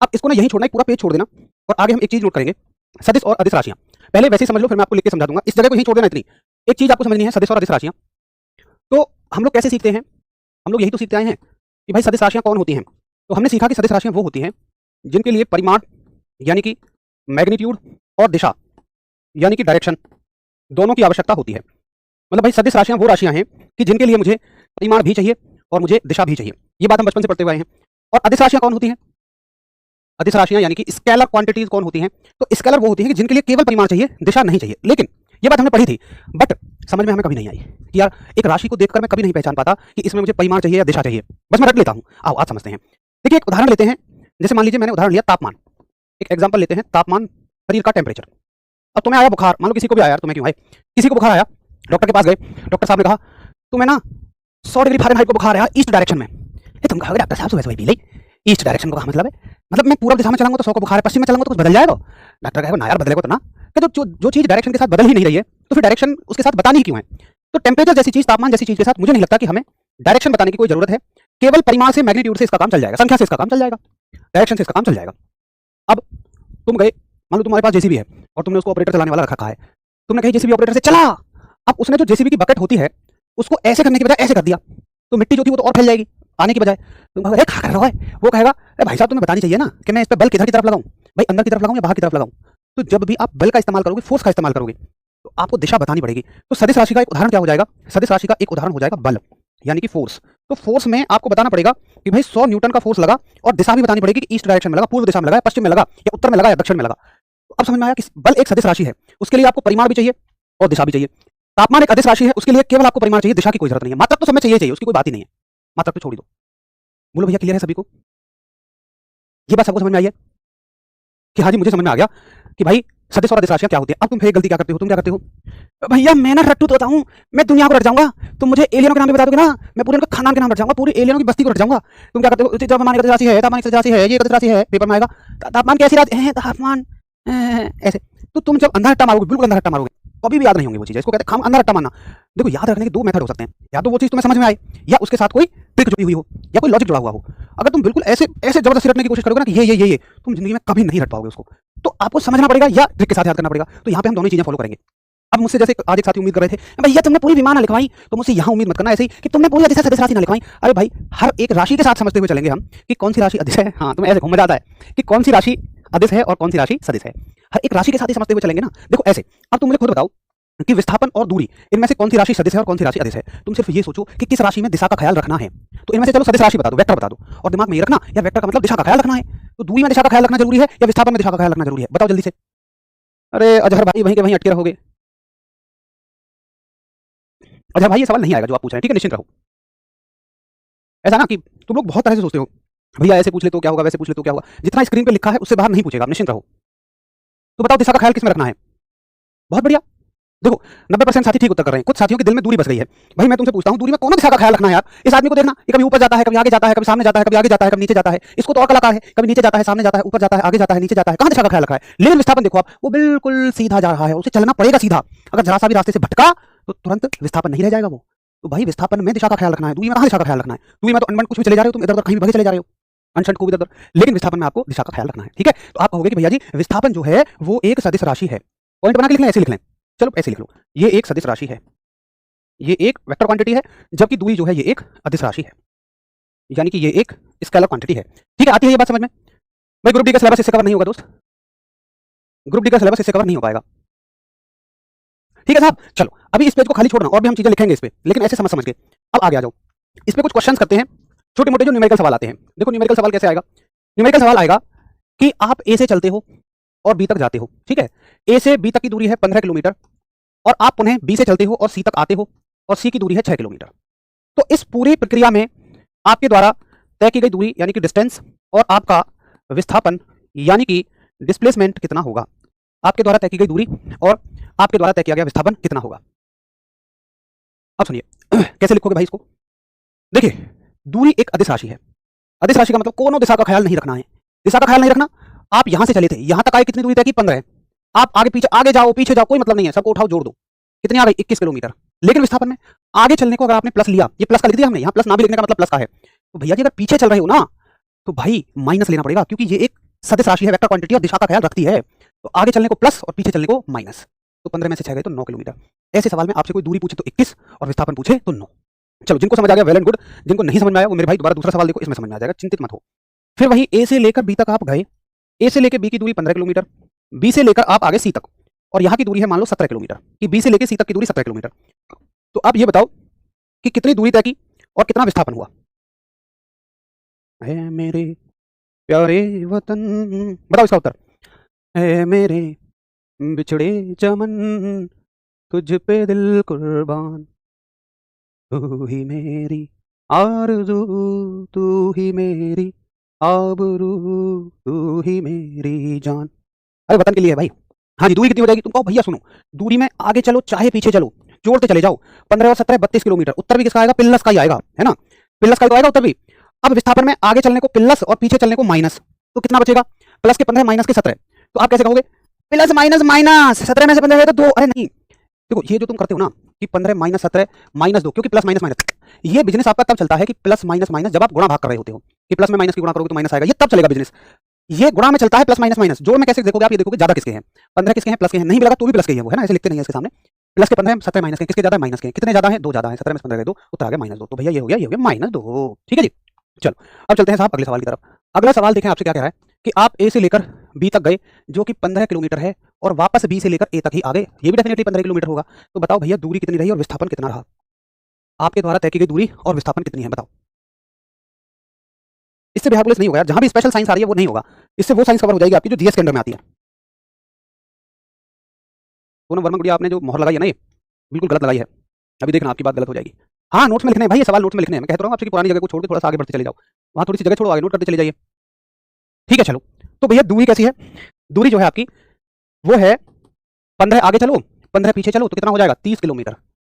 अब इसको ना यहीं छोड़ना है, पूरा पेज छोड़ देना, और आगे हम एक चीज नोट करेंगे, सदिश और अदिश राशियां। पहले वैसे ही समझ लो, फिर मैं आपको लिख के समझा दूंगा। इस जगह को यहीं छोड़ देना। इतनी एक चीज आपको समझनी है, सदिश और अदिश राशियां। तो हम लोग कैसे सीखते हैं? हम लोग यही तो सीखते आए हैं कि भाई सदिश राशियां कौन होती हैं। तो हमने सीखा कि सदिश राशियां वो होती हैं जिनके लिए परिमाण यानी कि मैग्नीट्यूड और दिशा यानी कि डायरेक्शन दोनों की आवश्यकता होती है। मतलब भाई सदिश राशियां वो राशियां हैं कि जिनके लिए मुझे परिमाण भी चाहिए और मुझे दिशा भी चाहिए। ये बात हम बचपन से पढ़ते हुए आए हैं। और अदिश राशियां कौन होती हैं? अदिश राशियां यानी कि स्केलर क्वांटिटीज कौन होती हैं? तो स्केलर वो होती हैं कि जिनके लिए केवल परिमाण चाहिए, दिशा नहीं चाहिए। लेकिन ये बात हमने पढ़ी थी, बट समझ में हमें कभी नहीं आई कि यार एक राशि को देखकर मैं कभी नहीं पहचान पाता कि इसमें मुझे परिमाण चाहिए या दिशा चाहिए। बस मैं रट लेता हूं। आओ आज समझते हैं। देखिए एक उदाहरण लेते हैं। जैसे मान लीजिए मैंने उदाहरण लिया तापमान। एक एग्जांपल लेते हैं, तापमान, शरीर का टेम्परेचर। अब तुम्हें आया बुखार, मान लो किसी को भी आया, यार तुम्हें क्यों आए, किसी को बुखार आया, डॉक्टर के पास गए, डॉक्टर साहब ने कहा तुम्हें ना 100 डिग्री फ़ारेनहाइट को बुखार आया ईस्ट डायरेक्शन में। तुम कहोगे डॉक्टर साहब सुबह सुबह पी ली, ईस्ट डायरेक्शन का मतलब है, मतलब मैं पूर्व दिशा में चलाऊंगा तो 100 को बुखार है, पश्चिम में चलाऊंगा तो कुछ बदल जाएगा। डॉक्टर कहेगा ना यार बदलेगा तो ना, कि जो चीज डायरेक्शन के साथ बदल ही नहीं रही है तो फिर डायरेक्शन उसके साथ बतानी ही क्यों है। तो टेम्परेचर जैसी चीज, तापमान जैसी चीज के साथ मुझे नहीं लगता कि हमें डायरेक्शन बताने की कोई जरूरत है। केवल परिमाण से, मैग्नीट्यूड से इसका काम चल जाएगा, संख्या से इसका काम चल जाएगा, डायरेक्शन से इसका काम चल जाएगा। अब तुम गए, मान लो तुम्हारे पास जेसीबी है और तुमने उसको ऑपरेटर चलाने वाला रखा है, तुमने कही जेसीबी ऑपरेटर से चला। अब उसने जो जेसीबी की बकेट होती है उसको ऐसे करने की बजाय ऐसे कर दिया, तो मिट्टी जो थी वो तो और फैल जाएगी आने की बजाय। तुम कहोगे क्या कर रहा है, वो कहेगा अरे भाई साहब तुम्हें बतानी चाहिए ना कि मैं इस पे बल किधर की तरफ लगाऊं, भाई अंदर की तरफ लगाऊं या बाहर की तरफ लगाऊं। तो जब भी आप बल का इस्तेमाल करोगे, फोर्स का इस्तेमाल करोगे, तो आपको दिशा बतानी पड़ेगी। तो सदिश राशि का एक उदाहरण क्या हो जाएगा? सदिश राशि का एक उदाहरण हो जाएगा बल यानी कि फोर्स। तो फोर्स में आपको बताना पड़ेगा कि भाई 100 न्यूटन का फोर्स लगा, और दिशा भी बतानी पड़ेगी कि ईस्ट डायरेक्शन में लगा, पूर्व दिशा में लगा, पश्चिम में लगा, या उत्तर में लगा, या दक्षिण में लगा। तो अब समझ में आया कि बल एक सदिश राशि है, उसके लिए आपको परिमाण भी चाहिए और दिशा भी चाहिए। तापमान एक अदिश राशि है, उसके लिए केवल आपको परिमाण चाहिए, दिशा की कोई जरूरत नहीं है। मात्रक तो समय चाहिए, उसकी कोई बात ही नहीं है, मात्रक तो छोड़ दो। बोलो भैया क्लियर है सभी को? ये बात सबको समझ में आई है कि हाँ जी मुझे समझ में आ गया कि भाई सदिश और अदिश राशियां क्या होती है। अब तुम फिर गलती क्या करते हो? तुम क्या करते हो? भैया मैं ना रट्टू तो होता हूँ, मैं दुनिया को रट जाऊंगा, तुम मुझे एलियनों के नाम भी बता दोगे ना, मैं पूरे उनके खानदान के नाम रट जाऊंगा, पूरी एलियनों की बस्ती को रट जाऊंगा। तुम क्या करते हो? तापमान एक अदिश राशि है, तापमान एक अदिश राशि है, ये अदिश राशि है, पेपर में आएगा तापमान कैसी राशि है, तापमान ऐसे। तो तुम जब अंधा रट्टा मारोगे, बिल्कुल अंधा रट्टा मारोगे, कभी भी याद नहीं होंगे वो चीज़। इसको कहते हैं अंधा रट्टा मारना। देखो याद रखने के दो मेथड हो सकते हैं, या तो वो चीज़ तुम्हें समझ में आए, या उसके साथ कोई ट्रिक जुड़ी हुई हो, या कोई लॉजिक जुड़ा हुआ हो। अगर तुम बिल्कुल ऐसे ऐसे जबरदस्ती रटने की कोशिश करोगे ना कि ये तुम जिंदगी में कभी नहीं रट पाओगे उसको। तो आपको समझना पड़ेगा या ट्रिक के साथ याद करना पड़ेगा। तो यहाँ पे हम दोनों चीजें फॉलो करेंगे। अब मुझसे जैसे आज एक साथी उम्मीद कर रहे थे भैया तुमने पूरी विमान ना लिखवाई, तो मुझसे यहाँ उम्मीद मत करना ऐसे ही कि तुमने पूरी अदिश सदिश राशि ना लिखवाई। अरे भाई हर एक राशि के साथ समझते हुए चलेंगे हम कि कौन सी राशि अदिश है। हाँ तुम्हें ऐसे घूम जाता है कि कौन सी राशि अदिश है और कौन सी राशि सदिश है। हर एक राशि के साथ ही समझते हुए चलेंगे ना। देखो ऐसे, अब तुम मुझे खुद बताओ कि विस्थापन और दूरी, इनमें से कौन सी राशि सदिश है और कौन सी राशि अदिश है। तुम सिर्फ ये सोचो कि किस राशि में दिशा का ख्याल रखना है। तो इनमें से चलो सदिश राशि बता दो, वेक्टर बता दो, और दिमाग में ये रखना या वेक्टर का मतलब दिशा का ख्याल रखना है। तो दूरी में दिशा का ख्याल रखना जरूरी है या विस्थापन में दिशा का ख्याल रखना जरूरी है? बताओ जल्दी से। अरे अजहर भाई वहीं के वहीं अटके रहोगे। अजहर भाई ये सवाल नहीं आएगा जो आप पूछ रहे हैं, ठीक है, निश्चिंत रहो। ऐसा ना कि तुम लोग बहुत तरह से सोचते हो, भैया ऐसे पूछ ले तो क्या होगा, वैसे पूछ ले तो क्या होगा। जितना स्क्रीन पे लिखा है उससे बाहर नहीं पूछेगा, आप निश्चिंत रहो। तो बताओ दिशा का ख्याल किसमें रखना है? बहुत बढ़िया। देखो 90% साथी ठीक उत्तर कर रहे हैं। कुछ साथियों के दिल में दूरी बस गई है। भाई मैं तुमसे पूछता हूं दूरी में कौन दिशा का ख्याल रखना है यार? इस आदमी को देखना, ये कभी ऊपर जाता है, कभी आगे जाता है, कभी सामने जाता है, कभी आगे जाता है, कभी नीचे जाता है। इसको तो और कलाकार है, कभी नीचे जाता है, सामने जाता है, ऊपर जाता है, आगे जाता है, नीचे जाता है। कहां दिशा का ख्याल रखा है? लेकिन विस्थापन देखो आप, वो बिल्कुल सीधा जा रहा है, उसे चलना पड़ेगा सीधा। अगर जरा सा भी रास्ते से भटका तो तुरंत विस्थापन नहीं रह जाएगा वो। तो भाई विस्थापन में दिशा का ख्याल रखना है, दूरी में कहां दिशा का ख्याल रखना है? दूरी में तो अनबन कुछ भी चले जा रहे हो, तुम इधर उधर कहीं भी भागे चले जा रहे हो, अनशंट को भी इधर। लेकिन विस्थापन में आपको दिशा का ख्याल रखना है, ठीक है। तो आप कहोगे कि भैया जी विस्थापन जो है वो एक सदिश राशि है। पॉइंट बना के लिख लें, ऐसे लिख लें, चलो ऐसे लिख लो, ये एक सदिश राशि है, ये एक वेक्टर क्वांटिटी है, जबकि दूरी जो है ये एक अदिश राशि है, यानी कि ये एक स्केलर क्वांटिटी है। ठीक है, आती है ये बात समझ में? भाई ग्रुप डी का सिलेबस इससे कवर नहीं होगा दोस्त, ग्रुप डी का सिलेबस इससे कवर नहीं हो पाएगा, ठीक है साहब। चलो अभी इस पेज को खाली छोड़ना, और भी हम चीजें लिखेंगे इस पे, लेकिन ऐसे समझ समझ के। अब आगे आ जाओ, इस पे कुछ क्वेश्चंस करते हैं, छोटे मोटे जो न्यूमेरिकल सवाल आते हैं। देखो न्यूमेरिकल सवाल कैसे आएगा? न्यूमेरिकल सवाल आएगा कि आप ए से चलते हो और बी तक जाते हो, ठीक है। ए से बी तक की दूरी है 15 किलोमीटर, और आप पुनः बी से चलते हो और सी तक आते हो, और सी की दूरी है 6 किलोमीटर। तो इस पूरी प्रक्रिया में आपके द्वारा तय की गई दूरी यानी कि डिस्टेंस, और आपका विस्थापन यानी कि डिस्प्लेसमेंट कितना होगा? आपके द्वारा तय की गई दूरी और आपके द्वारा तय किया गया विस्थापन कितना होगा? अब सुनिए कैसे लिखोगे भाई इसको। देखिए दूरी एक अदिश राशि है, अदिश राशि का मतलब कोनो दिशा का ख्याल नहीं रखना है। दिशा का ख्याल नहीं रखना। आप यहां से चले थे, यहां तक आए, कितनी दूरी तय की? 15। आप आगे पीछे, आगे जाओ पीछे जाओ, कोई मतलब नहीं है, सबको उठाओ जोड़ दो, कितनी आ गई? 21 किलोमीटर। लेकिन विस्थापन में आगे चलने को अगर आपने प्लस लिया, ये प्लस का लिख दिया हमने, यहाँ प्लस ना भी लिखने का मतलब प्लस का है, तो भैया जी अगर पीछे चल रहे हो ना तो भाई माइनस लेना पड़ेगा, क्योंकि ये एक सदिश राशि है, वेक्टर क्वांटिटी, और दिशा का ख्याल रखती है। तो आगे चलने को प्लस और पीछे चलने को माइनस। तो 15 में से 6 गए तो 9 किलोमीटर। ऐसे सवाल में आपसे कोई दूरी पूछे तो 21 और विस्थापन पूछे तो 9। चलो, जिनको समझ आ गया वेल एंड गुड, जिनको नहीं समझ में आया वो मेरे भाई दोबारा दूसरा सवाल देखो, इसमें समझ में आ जाएगा, चिंतित मत हो। फिर वही ए से लेकर बी तक आप गए, ए से लेकर बी की दूरी 15 किलोमीटर, बी से लेकर आप आगे सी तक, और यहाँ की दूरी है मान लो 17 किलोमीटर, कि बी से लेकर सी तक की दूरी 17 किलोमीटर। तो आप ये बताओ कि कितनी दूरी तय की और कितना विस्थापन हुआ? है मेरे प्यारे वतन, बताओ इसका उत्तर। है मेरे बिछड़े चमन, तुझ पे दिल कुर्बान, तू ही मेरी आरज़ू, तू ही मेरी आबरू, तू ही मेरी जान। अरे वतन के लिए है भाई। हाँ जी, दूरी कितनी हो जाएगी? तुम कहो भैया सुनो, दूरी में आगे चलो चाहे पीछे चलो, जोड़ते चले जाओ, 15 और 17 32 किलोमीटर। उत्तर भी किसका आएगा? प्लस का ही आएगा, है ना? प्लस का ही तो आएगा उत्तर भी। अब विस्थापन में आगे चलने को प्लस और पीछे चलने को माइनस, तो कितना बचेगा? प्लस के 15 माइनस के 17। तो आप कैसे कहोगे? प्लस माइनस माइनस, 17 में से 15 गए तो 2। अरे नहीं, देखो ये जो तुम करते हो ना कि 15 माइनस 17 माइनस 2, क्योंकि प्लस माइनस माइनस, ये बिजनेस आपका तब चलता है कि प्लस माइनस माइनस, जब आप गुणा भाग कर रहे होते हो, कि प्लस में माइनस की गुणा करोगे तो माइनस आएगा, ये तब चलेगा बिजनेस। ये गुणा में चलता है, प्लस माइनस माइनस। जोड़ में कैसे देखोगे आप? ये देखोगे ज्यादा किसके हैं, 15 किसके हैं, प्लस के हैं, नहीं मिलेगा तो भी प्लस के ही है वो, है ना? ऐसे लिखते नहीं है इसके सामने। प्लस के 15 17 माइनस के, किसके ज्यादा है? माइनस के। कितने ज्यादा है? 2 ज्यादा है। 17 में से 15 गए 2, उत्तर आ गया -2। तो भैया ये हो गया -2। ठीक है जी। चलो अब चलते हैं साहब अगले सवाल की तरफ। अगला सवाल देखें आपसे क्या कह रहा है कि आप ए से लेकर बी तक गए, जो कि 15 किलोमीटर है, और वापस बी से लेकर ए तक ही आ गए, ये भी डेफिनेटली 15 किलोमीटर होगा। तो बताओ भैया दूरी कितनी रही और विस्थापन कितना रहा? आपके द्वारा तय की गई दूरी और विस्थापन कितनी है, बताओ। इससे बिहार पुलिस नहीं होगा यार, जहां भी स्पेशल साइंस आ रही है वो नहीं होगा, इससे वो साइंस कवर हो जाएगी आपकी जो जीएस के अंडर में आती है। पूनम वर्मा गुड़िया, आपने जो मोहर लगाई है ना, ये बिल्कुल गलत लगाई है, अभी देखना आपकी बात गलत हो जाएगी। हाँ, नोट्स में लिखने हैं भाई, ये सवाल नोट्स में लिखने हैं। मैं कहता हूँ आपसे कि पुरानी जगह को छोड़ के थोड़ा सा आगे बढ़ते चले जाओ, वहां थोड़ी सी जगह छोड़ो, आगे नोट करते चले जाइए। ठीक है चलो, तो भैया दूरी कैसी है? दूरी जो है आपकी वो है 15 आगे चलो 15 पीछे चलो, तो कितना हो जाएगा? 30 किलोमीटर।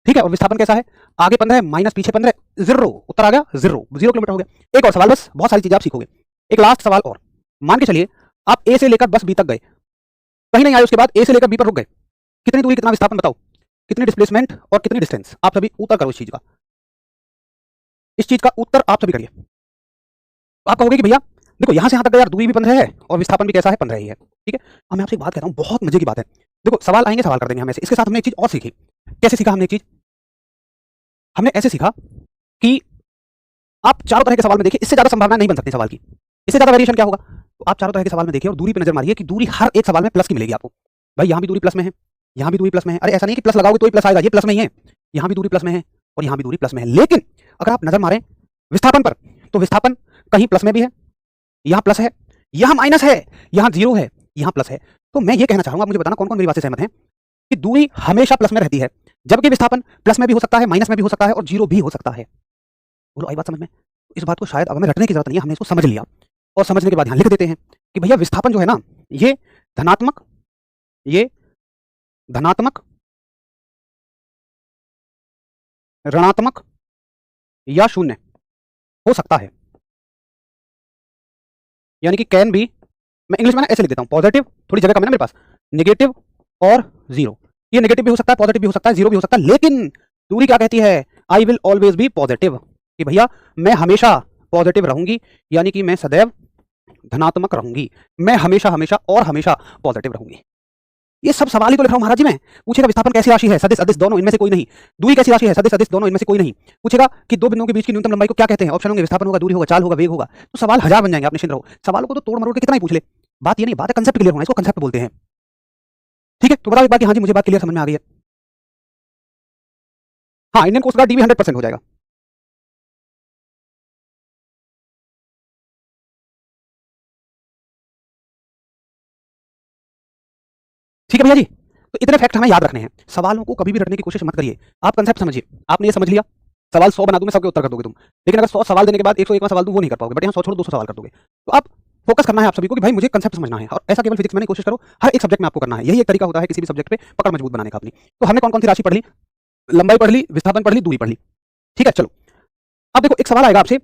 ठीक है, और विस्थापन कैसा है? आगे 15 माइनस पीछे 15, 0। उत्तर आ गया 0 किलोमीटर हो गया। एक और सवाल, बस बहुत सारी चीजें आप सीखोगे। एक लास्ट सवाल और, मान के चलिए आप ए से लेकर बस बी तक गए, कहीं नहीं आए, उसके बाद ए से लेकर बी पर रुक गए, कितनी दूरी कितना विस्थापन बताओ? कितनी डिस्प्लेसमेंट और कितनी डिस्टेंस? आप सभी उत्तर करो इस चीज का, इस चीज का उत्तर आप सभी करिए। आप कहोगे कि भैया देखो यहां से यहां तक यार दूरी भी 15 है और विस्थापन भी कैसा है? 15 ही है। ठीक है, अब मैं आपसे एक बात कहता हूं, बहुत मजे की बात है। देखो सवाल आएंगे, सवाल कर देंगे हम ऐसे। इसके साथ हमने एक चीज और सीखी। कैसे सीखा हमने? एक चीज हमने ऐसे सीखा कि आप चारों तरह के सवाल में देखिए, इससे ज्यादा संभावना नहीं बन सकती सवाल की, इससे ज्यादा वेरिएशन क्या होगा? तो आप चारों तरह के सवाल में देखिए और दूरी पे नजर मारिए कि दूरी हर एक सवाल में प्लस की मिलेगी आपको। भाई यहाँ भी दूरी प्लस में है, यहाँ भी दूरी प्लस में है। अरे ऐसा नहीं कि प्लस लगाओगे तो ही प्लस आएगा, ये प्लस में ही है। यहाँ भी दूरी प्लस में है और यहाँ भी दूरी प्लस में है। लेकिन अगर आप नजर मारें विस्थापन पर, तो विस्थापन कहीं प्लस में भी है, यहाँ प्लस है, यहाँ माइनस है, यहाँ 0 है, यहाँ प्लस है। तो मैं ये कहना चाहूंगा, मुझे बताना कौन कौन मेरी बात से सहमत है, कि दूरी हमेशा प्लस में रहती है, जबकि विस्थापन प्लस में भी हो सकता है, माइनस में भी हो सकता है और 0 भी हो सकता है। बोलो आई बात समझ में? इस बात को शायद अब हमें रटने की जरूरत नहीं है, हमने इसको समझ लिया, और समझने के बाद यहाँ लिख देते हैं कि भैया विस्थापन जो है ना, ये धनात्मक, ये धनात्मक, ऋणात्मक या शून्य हो सकता है। यानी कि कैन बी, मैं इंग्लिश में ना ऐसे लिख देता हूं, पॉजिटिव, थोड़ी जगह कम है ना मेरे पास, नेगेटिव और 0। ये नेगेटिव भी हो सकता है, पॉजिटिव भी हो सकता है, 0 भी हो सकता है, लेकिन दूरी क्या कहती है? I will always be positive, कि भैया मैं हमेशा पॉजिटिव रहूंगी, यानी कि मैं सदैव धनात्मक रहूंगी, मैं हमेशा हमेशा और हमेशा पॉजिटिव रहूंगी। ये सब सवाल ही तो लिख रहा हूं महाराज जी मैं। पूछेगा विस्थापन कैसी राशि है? सदिश अदिश दोनों, इनमें से कोई नहीं। दूरी कैसी राशि है? सदिश अदिश दोनों, इनमें से कोई नहीं। पूछेगा कि दो बिंदुओं के बीच की न्यूनतम लंबाई को क्या कहते हैं? ऑप्शन होंगे विस्थापन होगा, दूरी होगा, चाल होगा, वेग होगा। तो सवाल हजार बन जाएंगे, आप निश्चिंत रहो। सवालों को तो तोड़ मरोड़ के कितना ही पूछ ले, बात ये नहीं, बात है कंसेप्ट क्लियर होना, इसको कंसेप्ट बोलते हैं। ठीक है, तो बताओ एक बात कि हाँ जी मुझे बात क्लियर समझ में आ गई है। हाँ, इंडियन कोस्ट गार्ड डीवी 100% हो जाएगा। ठीक है भैया जी, तो इतने फैक्ट हमें याद रखने हैं। सवालों को कभी भी रटने की कोशिश मत करिए, आप कंसेप्ट समझिए। आपने ये समझ लिया, सवाल 100 बना दूं मैं, सबके उत्तर कर दोगे तुम। लेकिन अगर 100 सवाल देने के बाद 101वां सवाल दूं, वो नहीं कर पाओगे। बट यहाँ 100 छोड़ो 200 सवाल कर दोगे। तो आप फोकस करना है आप सभी को कि भाई मुझे कंसेप्ट समझना है, और ऐसा केवल फिजिक्स में नहीं, कोशिश करो हर एक सब्जेक्ट में आपको करना है। यही एक तरीका होता है किसी भी सब्जेक्ट पे पकड़ मजबूत बनाने का अपनी। तो हमने कौन कौन सी राशि पढ़ ली? लंबाई पढ़ ली, विस्थापन पढ़ ली, दूरी पढ़ ली। ठीक है चलो, अब देखो एक सवाल आएगा आपसे,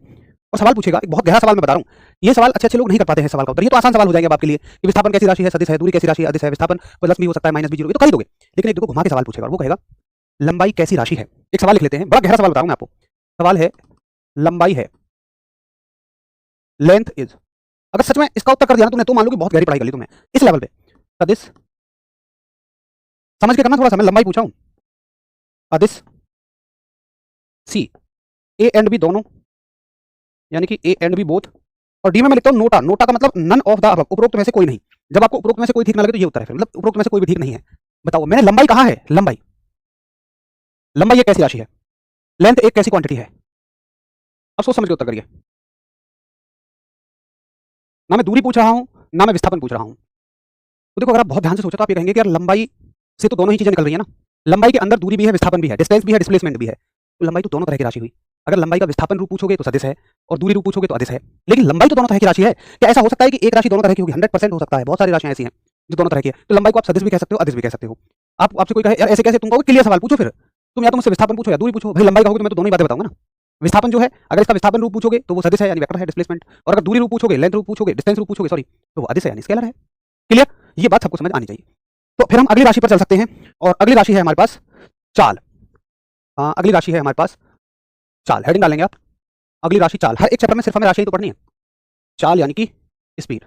और सवाल पूछेगा, एक बहुत गहरा सवाल मैं बता रहा हूँ, ये सवाल अच्छे लोग नहीं कर पाते हैं सवाल का उत्तर। ये तो आसान सवाल हो जाएंगे आपके लिए कि विस्थापन कैसी राशि है, सदिश है, दूरी कैसी राशि है, अदिश है, विस्थापन प्लस भी हो सकता है, माइनस भी, जीरो, ये तो कर ही दोगे। लेकिन एक देखो घुमा के सवाल पूछेगा और वो कहेगा लंबाई कैसी राशि है। एक सवाल लिख लेते हैं, बड़ा गहरा सवाल बता रहा हूं मैं आपको। सवाल है लंबाई है, लेंथ इज, अगर सच में इसका उत्तर कर दिया ना तुमने तो मान लो कि बहुत गहरी पढ़ाई कर ली तुमने इस लेवल पे। सदिश समझ के करना थोड़ा सा, मैं लंबाई पूछा हूं, अदिश सी, ए एंड बी दोनों, यानी कि ए एंड बी बोथ, और डी में मैं लिखता हूं नोटा। नोटा का मतलब नन ऑफ द अबव, उपरोक्त में से कोई नहीं। जब आपको उपरोक्त में से कोई ठीक ना लगे तो ये उत्तर है फिर, मतलब उपरोक्त में से कोई भी ठीक नहीं है। बताओ मैंने लंबाई कहा है, लंबाई, लंबाई एक कैसी राशि है, लेंथ एक कैसी क्वांटिटी है। अब सोच समझ के उत्तर करिए। ना मैं दूरी पूछ रहा हूं, ना मैं विस्थापन पूछ रहा हूं। तो देखो अगर आप बहुत ध्यान से सोचो तो आप ये कहेंगे कि यार लंबाई से तो दोनों ही चीजें निकल रही है ना, लंबाई के अंदर दूरी भी है, विस्थापन भी है, डिस्टेंस भी है, डिस्प्लेसमेंट भी है, तो लंबाई तो दोनों तरह की राशि हुई। अगर लंबाई का विस्थापन रूप पूछोगे तो सदिश है और दूरी रूप पूछोगे तो अदिश है, लेकिन लंबाई तो दोनों तरह की राशि है। क्या ऐसा हो सकता है कि एक राशि दोनों तरह की होगी? 100% हो सकता है, बहुत सारी राशियां ऐसी हैं जो दोनों तरह की है। तो लंबाई को आप सदिश भी कह सकते हो, अदिश भी कह सकते हो। आप आपसे कोई कहे यार ऐसे कैसे, तुम कहोगे क्लियर सवाल पूछो, फिर तुम या तो मुझसे विस्थापन पूछो या दूरी पूछो। भाई लंबाई कहोगे तो मैं तो दोनों ही बातें बताऊंगा ना। विस्थापन जो है अगर इसका विस्थापन रूप पूछोगे तो वो सदिश है यानी वेक्टर है, डिस्प्लेसमेंट, और अगर दूरी रूप पूछोगे, लेंथ रूप पूछोगे, डिस्टेंस रूप पूछोगे, सॉरी, तो वो अदिश है यानी स्केलर है। क्लियर? ये बात सबको समझ आनी चाहिए। तो फिर हम अगली राशि पर चल सकते हैं, और अगली राशि है हमारे पास चाल। अगली राशि है हमारे पास चाल, हेडिंग डालेंगे आप, अगली राशि चाल। हर एक चैप्टर में सिर्फ हमें राशि ही तो पढ़नी है। चाल यानी कि स्पीड।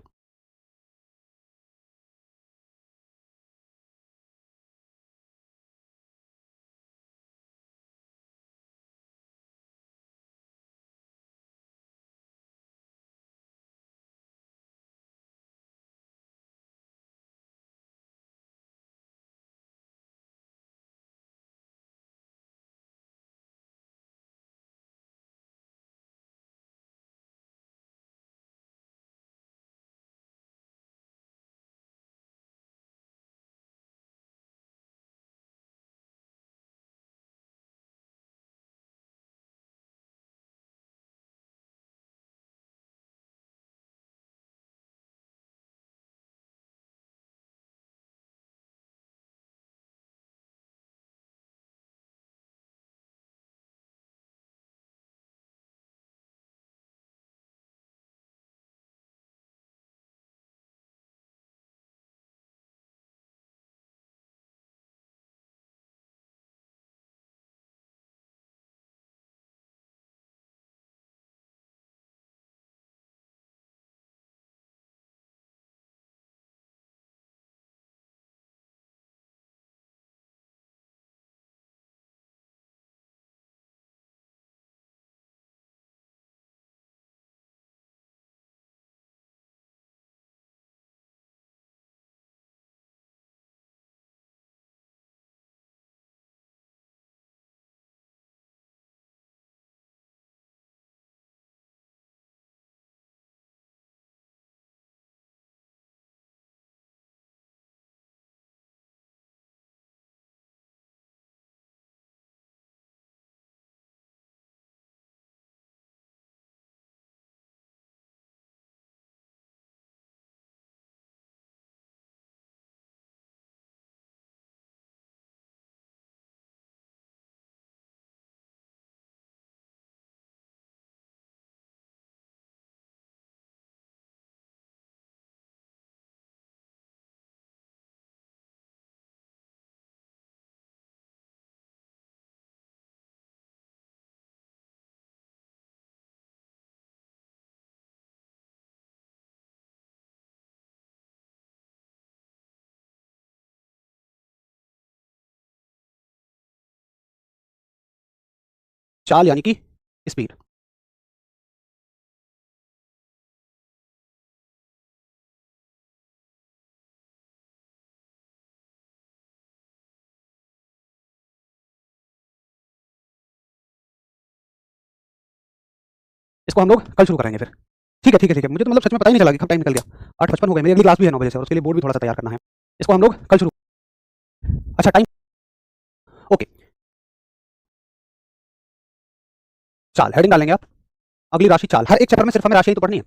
चाल यानी कि स्पीड। इसको हम लोग कल शुरू करेंगे फिर। ठीक है ठीक है ठीक है, मुझे तो मतलब सच में पता ही नहीं चला कि कब टाइम निकल गया। 8:55 हो गए, मेरी अगली क्लास भी है 9 बजे से, और उसके लिए बोर्ड भी थोड़ा सा तैयार करना है। इसको हम लोग कल शुरू। अच्छा टाइम, ओके। चाल, हेडिंग डालेंगे आप, अगली राशि चाल। हर एक चैप्टर में सिर्फ हमें राशि ही तो पढ़नी है।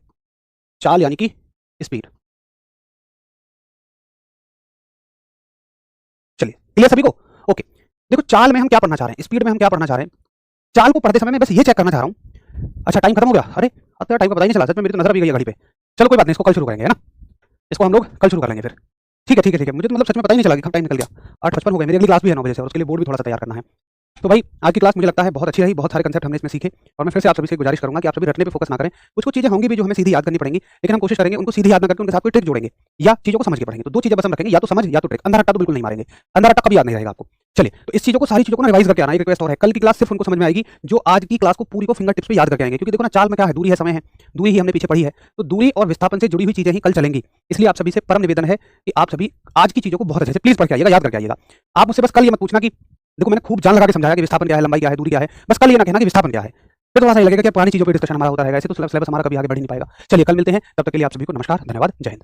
चाल यानी कि स्पीड। चलिए क्लियर सभी को? ओके। देखो चाल में हम क्या पढ़ना चाह रहे हैं, स्पीड में हम क्या पढ़ना चाह रहे हैं। चाल को पढ़ते समय मैं बस ये चेक करना चाह रहा हूं, अच्छा टाइम खत्म हो गया, अरे अब तो टाइम का पता ही नहीं चला, सच में मेरी तो नजर भी गई है घड़ी पे। चलो कोई बात नहीं, इसको कल शुरू करेंगे, है ना? इसको हम लोग कल शुरू कर लेंगे फिर। ठीक है, मुझे तो मतलब सच में पता ही नहीं चला कि कब टाइम निकल गया। 8:55 हो गए, मेरी अगली क्लास भी है 9 बजे से और उसके लिए बोर्ड भी थोड़ा सा तैयार करना है। तो भाई आज की क्लास मुझे लगता है बहुत अच्छी रही, बहुत सारे कंसेप्ट हमने इसमें सीखे और मैं फिर से आप सभी से गुजारिश करूंगा कि आप सभी रटने पे फोकस ना करें। कुछ चीजें होंगी भी जो हमें सीधी याद करनी पड़ेंगी, लेकिन हम कोशिश करेंगे उनको सीधी याद ना करके उनके साथ कोई ट्रिक जोड़ेंगे या चीजों को समझ के पढ़ेंगे। तो दो चीजें बस हम रखेंगे, या तो समझ या तो ट्रिक। अंधा रट्टा तो बिल्कुल नहीं मारेंगे, अंधा रट्टा कभी याद नहीं रहेगा आपको। चलिए, तो इस चीजों को, सारी चीजों को ना रिवाइज करके आना, एक रिक्वेस्ट और है, कल की क्लास सिर्फ उनको समझ में आएगी जो आज की क्लास को पूरी को फिंगर टिप्स पे याद करके आएंगे। क्योंकि देखो ना, चाल में क्या है, दूरी है, समय है, दूरी ही हमने पीछे पढ़ी है, तो दूरी और विस्थापन से जुड़ी हुई चीजें ही कल चलेंगी। इसलिए आप सभी से परम निवेदन है कि आप सभी आज की चीजों को बहुत अच्छे से प्लीज पढ़ के आइएगा, याद करके आइएगा। आप मुझसे बस कल ये मत पूछना कि देखो मैंने खूब जान लगा के समझाया कि विस्थापन क्या है, लंबाई क्या है, दूरी क्या है, बस कल ये ना कहना कि विस्थापन क्या है। फिर तो वहां सही लगेगा कि पुरानी चीजों पर डिस्कशन हमारा होता रहेगा, ऐसे तो सिलेबस हमारा कभी आगे बढ़ ही नहीं पाएगा। चलिए कल मिलते हैं, तब तक के लिए आप सभी को नमस्कार, धन्यवाद, जय हिंद।